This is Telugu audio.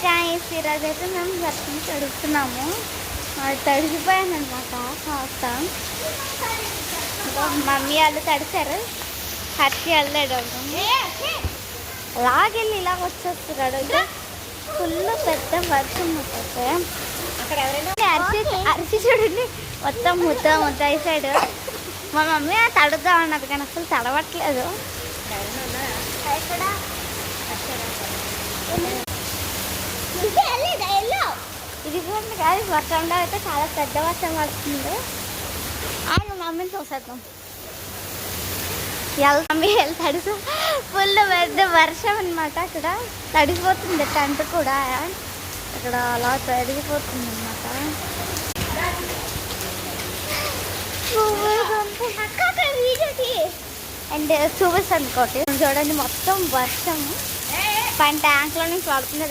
గాయస్ ఈరోజు అయితే మేము వర్షం తడుస్తున్నాము. తడిసిపోయాను అనమాట కాస్త. మమ్మీ వాళ్ళు తడిసారు, హర్షి వెళ్ళాడు. అలాగెళ్ళి ఇలాగ వచ్చేస్తున్నాడు. ఫుల్ పెద్ద వర్షం అయితే అక్కడ ఎవరైనా అరిసి చూడండి, మొత్తం ముద్ద ముద్ద వేసాడు. మా మమ్మీ తడుద్దాం అన్నది కానీ అసలు తడవట్లేదు. ఇది కూడా కాదు, వర్షంలో అయితే చాలా పెద్ద వర్షం పడుతుంది. మమ్మీని చూసేద్దాం. మమ్మీ తడుసు ఫుల్ పెద్ద వర్షం అనమాట. అక్కడ తడిసిపోతుంది టెంట్ కూడా, అక్కడ అలా తడిగిపోతుంది అనమాట. అండ్ చూపిస్తాను ఇంకోటి చూడండి, మొత్తం వర్షం పైన ట్యాంక్లో నుంచి పడుతుంది.